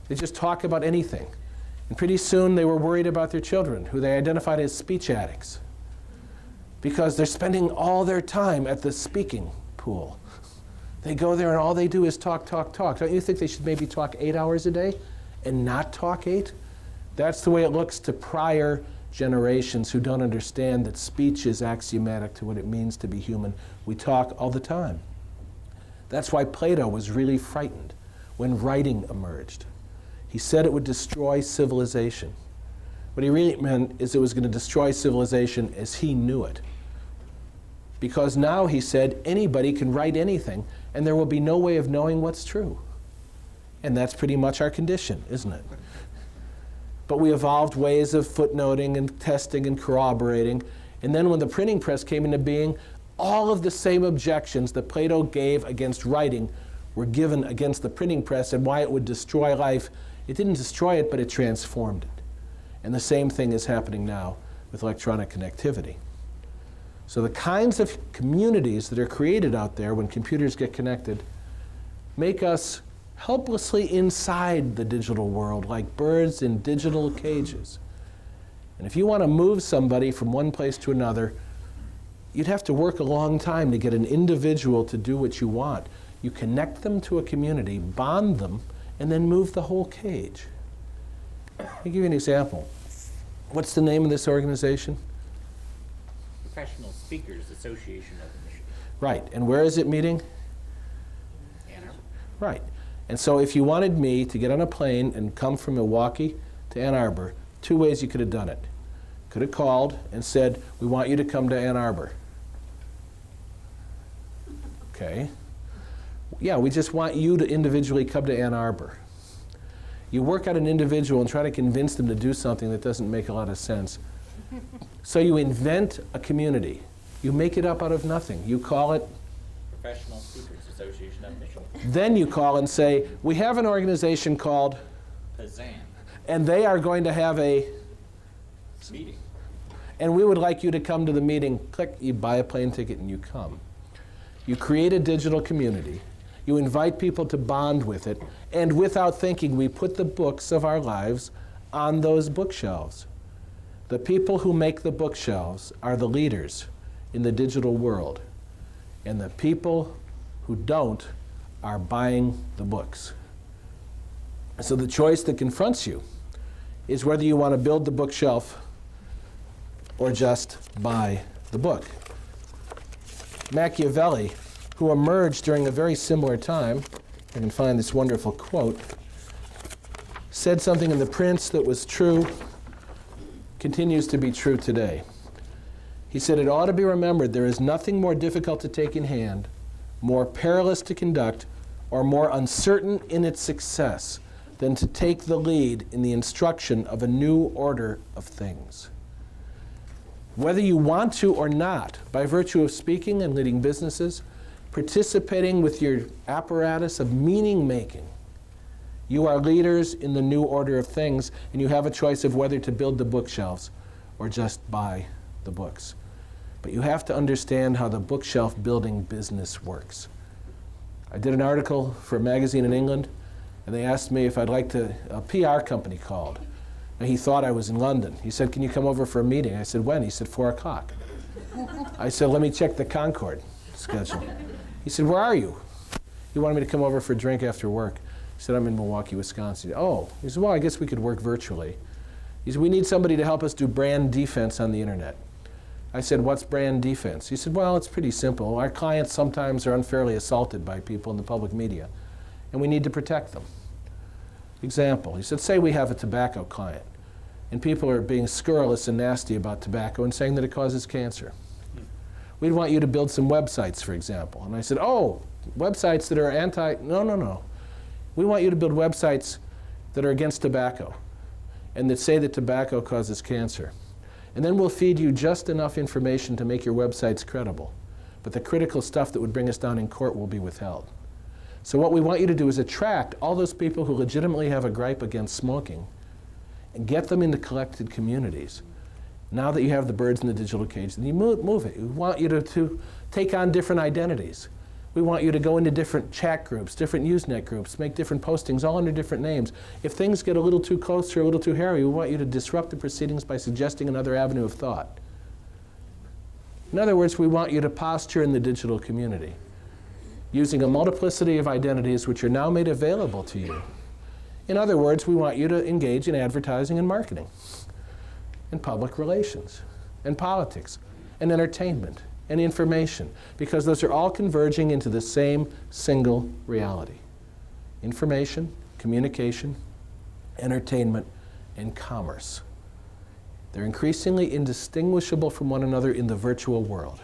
They just talk about anything. And pretty soon they were worried about their children, who they identified as speech addicts, because they're spending all their time at the speaking pool. They go there and all they do is talk, talk, talk. Don't you think they should maybe talk 8 hours a day and not talk 8? That's the way it looks to prior generations who don't understand that speech is axiomatic to what it means to be human. We talk all the time. That's why Plato was really frightened when writing emerged. He said it would destroy civilization. What he really meant is it was going to destroy civilization as he knew it. Because now, he said, anybody can write anything, and there will be no way of knowing what's true. And that's pretty much our condition, isn't it? But we evolved ways of footnoting and testing and corroborating. And then when the printing press came into being, all of the same objections that Plato gave against writing were given against the printing press and why it would destroy life. It didn't destroy it, but it transformed it. And the same thing is happening now with electronic connectivity. So the kinds of communities that are created out there when computers get connected make us helplessly inside the digital world, like birds in digital cages. And if you want to move somebody from one place to another, you'd have to work a long time to get an individual to do what you want. You connect them to a community, bond them, and then move the whole cage. I'll give you an example. What's the name of this organization? Professional Speakers Association of Michigan. Right, and where is it meeting? Ann Arbor. Right. And so if you wanted me to get on a plane and come from Milwaukee to Ann Arbor, 2 ways you could have done it. Could have called and said, we want you to come to Ann Arbor. Okay. Yeah, we just want you to individually come to Ann Arbor. You work out an individual and try to convince them to do something that doesn't make a lot of sense. So you invent a community. You make it up out of nothing. You call it. Professional Speakers Association official. Then you call and say, we have an organization called, Pazan. and they are going to have a, Meeting. and we would like you to come to the meeting. Click, you buy a plane ticket and you come. You create a digital community. You invite people to bond with it. And without thinking, we put the books of our lives on those bookshelves. The people who make the bookshelves are the leaders in the digital world. And the people who don't are buying the books. So the choice that confronts you is whether you want to build the bookshelf or just buy the book. Machiavelli, who emerged during a very similar time, I can find this wonderful quote, said something in The Prince that was true, continues to be true today. He said, it ought to be remembered there is nothing more difficult to take in hand, more perilous to conduct, or more uncertain in its success than to take the lead in the instruction of a new order of things. Whether you want to or not, by virtue of speaking and leading businesses, participating with your apparatus of meaning-making, you are leaders in the new order of things, and you have a choice of whether to build the bookshelves or just buy the books. But you have to understand how the bookshelf building business works. I did an article for a magazine in England, and they asked me if I'd like to, a PR company called. And he thought I was in London. He said, can you come over for a meeting? I said, when? He said, 4 o'clock. I said, let me check the Concord schedule. He said, where are you? He wanted me to come over for a drink after work. He said, I'm in Milwaukee, Wisconsin. Oh, he said, well, I guess we could work virtually. He said, we need somebody to help us do brand defense on the internet. I said, what's brand defense? He said, well, it's pretty simple. Our clients sometimes are unfairly assaulted by people in the public media, and we need to protect them. Example, he said, say we have a tobacco client, and people are being scurrilous and nasty about tobacco and saying that it causes cancer. We'd want you to build some websites, for example. And I said, oh, websites that are no. We want you to build websites that are against tobacco and that say that tobacco causes cancer. And then we'll feed you just enough information to make your websites credible. But the critical stuff that would bring us down in court will be withheld. So what we want you to do is attract all those people who legitimately have a gripe against smoking and get them into collected communities. Now that you have the birds in the digital cage, then you move it. We want you to take on different identities. We want you to go into different chat groups, different Usenet groups, make different postings, all under different names. If things get a little too close or a little too hairy, we want you to disrupt the proceedings by suggesting another avenue of thought. In other words, we want you to posture in the digital community, using a multiplicity of identities which are now made available to you. In other words, we want you to engage in advertising and marketing, and public relations, and politics, and entertainment, and information, because those are all converging into the same single reality. Information, communication, entertainment, and commerce. They're increasingly indistinguishable from one another in the virtual world.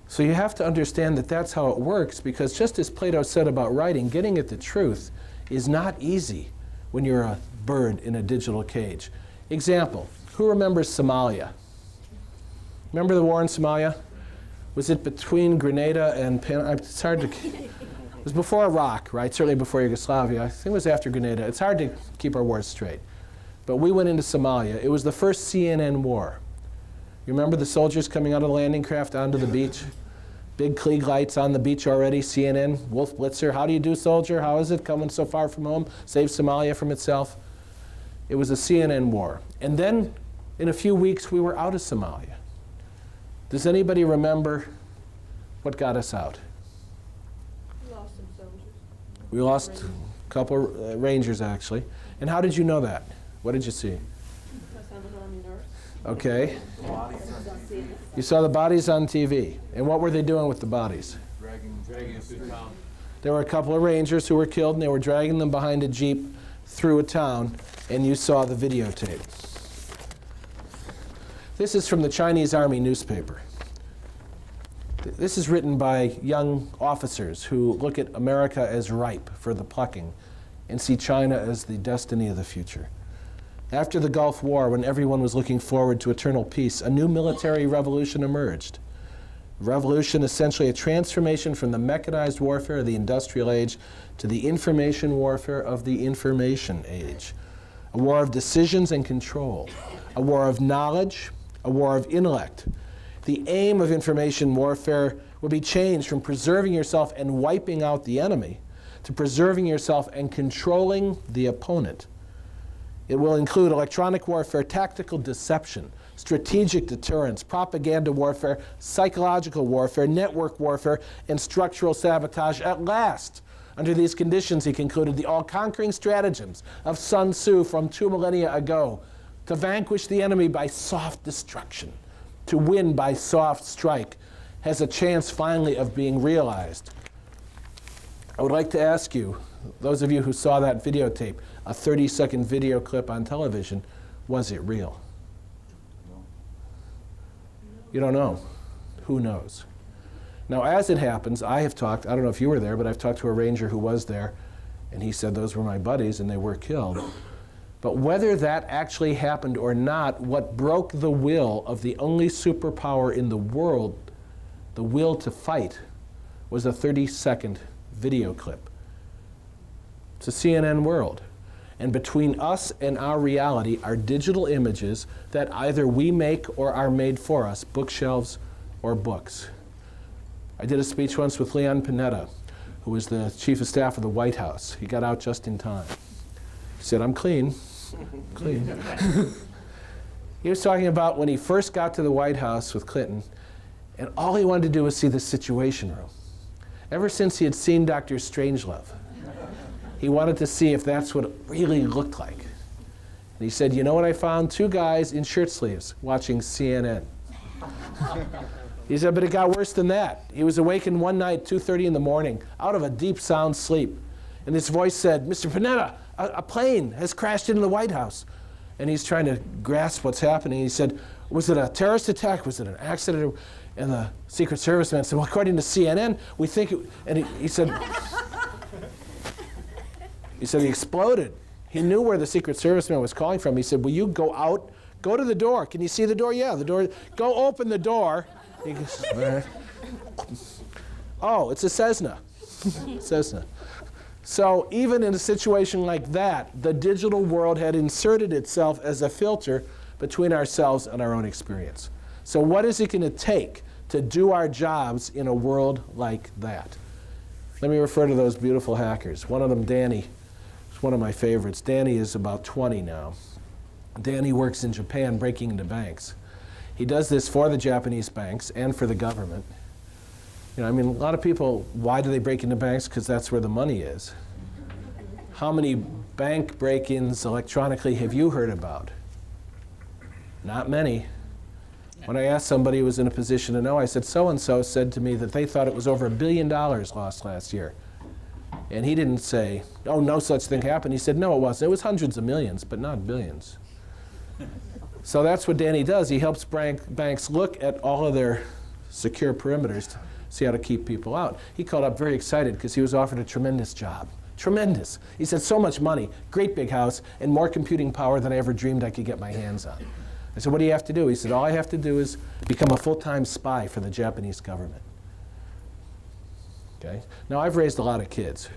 So you have to understand that that's how it works, because just as Plato said about writing, getting at the truth is not easy when you're a bird in a digital cage. Example, who remembers Somalia? Remember the war in Somalia? Was it between Grenada and it's hard to, it was before Iraq, right? Certainly before Yugoslavia. I think it was after Grenada. It's hard to keep our wars straight. But we went into Somalia. It was the first CNN war. You remember the soldiers coming out of the landing craft onto the beach? Big Klieg lights on the beach already, CNN, Wolf Blitzer. How do you do, soldier? How is it coming so far from home? Save Somalia from itself. It was a CNN war. And then in a few weeks, we were out of Somalia. Does anybody remember what got us out? We lost some soldiers. We lost a couple Rangers, actually. And how did you know that? What did you see? Because I'm an Army nurse. Okay. So You saw the bodies on TV. And what were they doing with the bodies? Dragging through town. There were a couple of Rangers who were killed, and they were dragging them behind a Jeep through a town, and you saw the videotape. This is from the Chinese Army newspaper. This is written by young officers who look at America as ripe for the plucking and see China as the destiny of the future. After the Gulf War, when everyone was looking forward to eternal peace, a new military revolution emerged. Revolution, essentially a transformation from the mechanized warfare of the industrial age to the information warfare of the information age. A war of decisions and control, a war of knowledge, a war of intellect. The aim of information warfare will be changed from preserving yourself and wiping out the enemy to preserving yourself and controlling the opponent. It will include electronic warfare, tactical deception, strategic deterrence, propaganda warfare, psychological warfare, network warfare, and structural sabotage. At last, under these conditions, he concluded, the all-conquering stratagems of Sun Tzu from 2 millennia ago to vanquish the enemy by soft destruction, to win by soft strike, has a chance finally of being realized. I would like to ask you, those of you who saw that videotape, a 30-second video clip on television, was it real? You don't know. Who knows? Now, as it happens, I have talked, I don't know if you were there, but I've talked to a ranger who was there, and he said those were my buddies and they were killed. But whether that actually happened or not, what broke the will of the only superpower in the world, the will to fight, was a 30-second video clip. It's a CNN world. And between us and our reality are digital images that either we make or are made for us, bookshelves or books. I did a speech once with Leon Panetta, who was the chief of staff of the White House. He got out just in time. He said, I'm clean, clean. He was talking about when he first got to the White House with Clinton, and all he wanted to do was see the Situation Room. Ever since he had seen Dr. Strangelove, he wanted to see if that's what it really looked like. And he said, you know what I found? 2 guys in shirt sleeves watching CNN. He said, but it got worse than that. He was awakened one night, 2:30 in the morning, out of a deep, sound sleep. And this voice said, Mr. Panetta, a plane has crashed into the White House. And he's trying to grasp what's happening. He said, was it a terrorist attack? Was it an accident? And the Secret Service man said, well, according to CNN, we think it, and he said, he exploded. He knew where the Secret Service man was calling from. He said, will you go out? Go to the door. Can you see the door? Yeah, the door. Go open the door. He goes, all right. Oh, it's a Cessna. Cessna. So even in a situation like that, the digital world had inserted itself as a filter between ourselves and our own experience. So what is it going to take to do our jobs in a world like that? Let me refer to those beautiful hackers. One of them, Danny, is one of my favorites. Danny is about 20 now. Danny works in Japan breaking into banks. He does this for the Japanese banks and for the government. You know, I mean, a lot of people, why do they break into banks? Because that's where the money is. How many bank break-ins electronically have you heard about? Not many. When I asked somebody who was in a position to know, I said, so-and-so said to me that they thought it was over $1 billion lost last year. And he didn't say, oh, no such thing happened. He said, no, it wasn't. It was hundreds of millions, but not billions. So that's what Danny does. He helps banks look at all of their secure perimeters to see how to keep people out. He called up very excited because he was offered a tremendous job. Tremendous. He said, so much money, great big house, and more computing power than I ever dreamed I could get my hands on. I said, what do you have to do? He said, all I have to do is become a full-time spy for the Japanese government. Okay? Now, I've raised a lot of kids,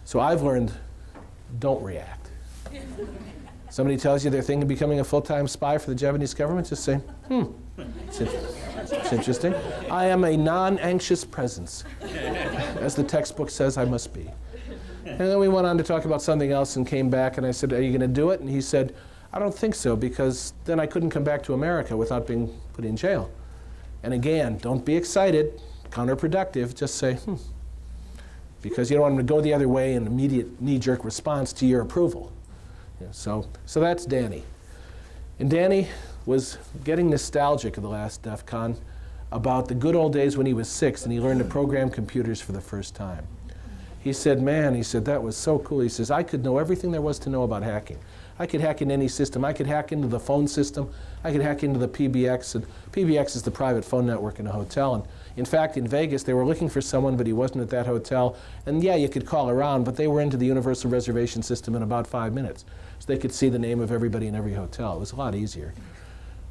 so I've learned, don't react. Somebody tells you they're thinking of becoming a full-time spy for the Japanese government, just say, it's interesting. I am a non-anxious presence, as the textbook says I must be. And then we went on to talk about something else and came back, and I said, are you going to do it? And he said, I don't think so, because then I couldn't come back to America without being put in jail. And again, don't be excited, counterproductive, just say, because you don't want them to go the other way in immediate knee-jerk response to your approval. Yeah, so that's Danny. And Danny was getting nostalgic of the last DEF CON about the good old days when he was 6 and he learned to program computers for the first time. He said, man, he said, that was so cool. He says, I could know everything there was to know about hacking. I could hack into any system. I could hack into the phone system. I could hack into the PBX. And PBX is the private phone network in a hotel. And in fact, in Vegas, they were looking for someone, but he wasn't at that hotel. And yeah, you could call around, but they were into the universal reservation system in about 5 minutes. So they could see the name of everybody in every hotel. It was a lot easier.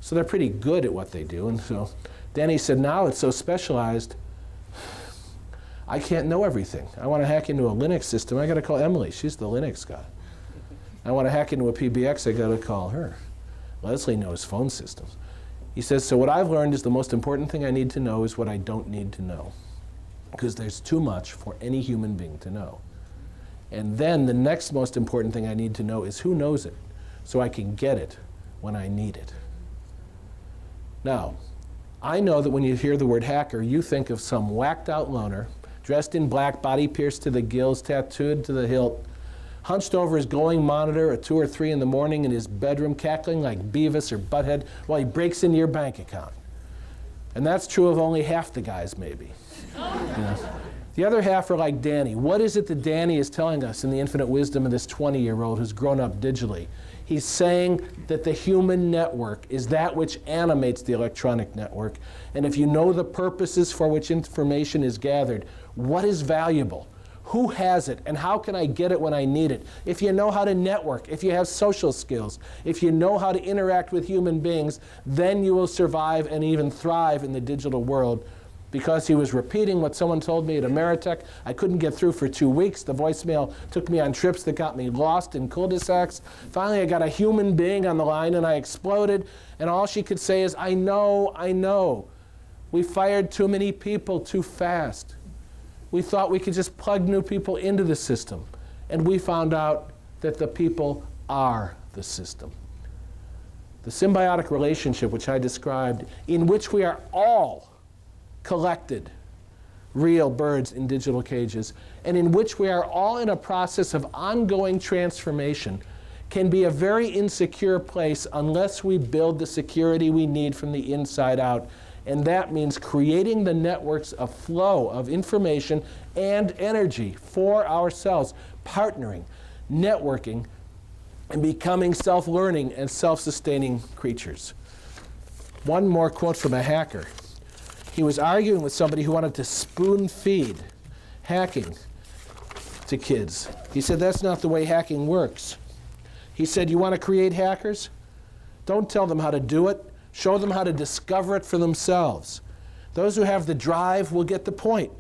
So they're pretty good at what they do. And so Danny said, now it's so specialized, I can't know everything. I want to hack into a Linux system. I got to call Emily. She's the Linux guy. I want to hack into a PBX. I got to call her. Leslie knows phone systems. He says, so what I've learned is the most important thing I need to know is what I don't need to know, because there's too much for any human being to know. And then the next most important thing I need to know is who knows it, so I can get it when I need it. Now, I know that when you hear the word hacker, you think of some whacked out loner, dressed in black, body pierced to the gills, tattooed to the hilt, hunched over his glowing monitor at 2 or 3 in the morning in his bedroom, cackling like Beavis or Butthead while he breaks into your bank account. And that's true of only half the guys, maybe. You know? The other half are like Danny. What is it that Danny is telling us in the infinite wisdom of this 20-year-old who's grown up digitally? He's saying that the human network is that which animates the electronic network. And if you know the purposes for which information is gathered, what is valuable? Who has it, and how can I get it when I need it? If you know how to network, if you have social skills, if you know how to interact with human beings, then you will survive and even thrive in the digital world. Because he was repeating what someone told me at Ameritech. I couldn't get through for 2 weeks. The voicemail took me on trips that got me lost in cul-de-sacs. Finally, I got a human being on the line, and I exploded. And all she could say is, I know. We fired too many people too fast. We thought we could just plug new people into the system. And we found out that the people are the system. The symbiotic relationship which I described, in which we are all collected real birds in digital cages, and in which we are all in a process of ongoing transformation, can be a very insecure place unless we build the security we need from the inside out. And that means creating the networks of flow of information and energy for ourselves, partnering, networking, and becoming self-learning and self-sustaining creatures. One more quote from a hacker. He was arguing with somebody who wanted to spoon-feed hacking to kids. He said, that's not the way hacking works. He said, you want to create hackers? Don't tell them how to do it. Show them how to discover it for themselves. Those who have the drive will get the point.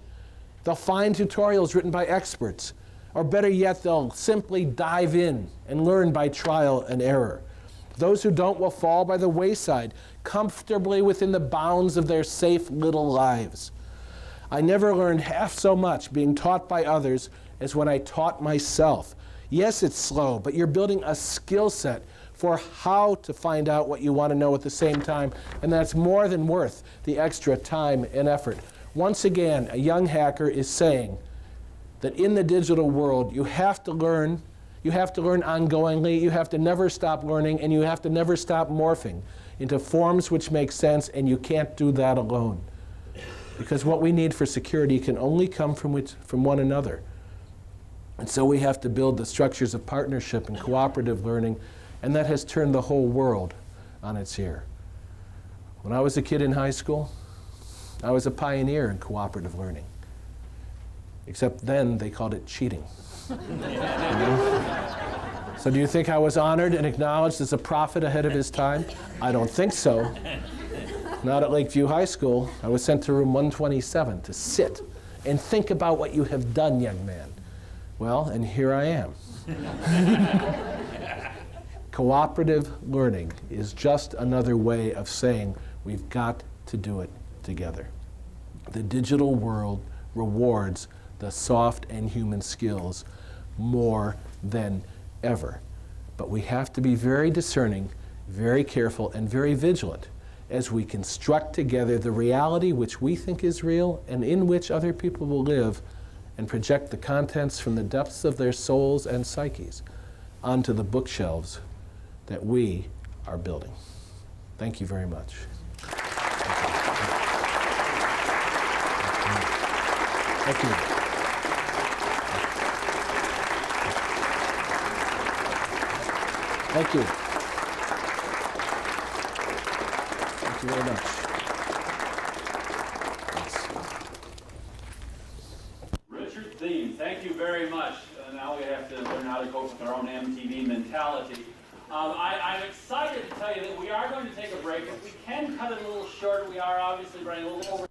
They'll find tutorials written by experts. Or better yet, they'll simply dive in and learn by trial and error. Those who don't will fall by the wayside, comfortably within the bounds of their safe little lives. I never learned half so much being taught by others as when I taught myself. Yes, it's slow, but you're building a skill set for how to find out what you want to know at the same time, and that's more than worth the extra time and effort. Once again, a young hacker is saying that in the digital world, you have to learn. You have to learn ongoingly, you have to never stop learning, and you have to never stop morphing into forms which make sense, and you can't do that alone. Because what we need for security can only come from one another. And so we have to build the structures of partnership and cooperative learning, and that has turned the whole world on its ear. When I was a kid in high school, I was a pioneer in cooperative learning. Except then they called it cheating. So do you think I was honored and acknowledged as a prophet ahead of his time? I don't think so. Not at Lakeview High School. I was sent to room 127 to sit and think about what you have done, young man. Well, and here I am. Cooperative learning is just another way of saying we've got to do it together. The digital world rewards the soft and human skills more than ever. But we have to be very discerning, very careful, and very vigilant as we construct together the reality which we think is real and in which other people will live, and project the contents from the depths of their souls and psyches onto the bookshelves that we are building. Thank you very much. Thank you. Thank you. Thank you very much. Richard Thieme, thank you very much. Now we have to learn how to cope with our own MTV mentality. I'm excited to tell you that we are going to take a break. If we can cut it a little short, we are obviously running a little over.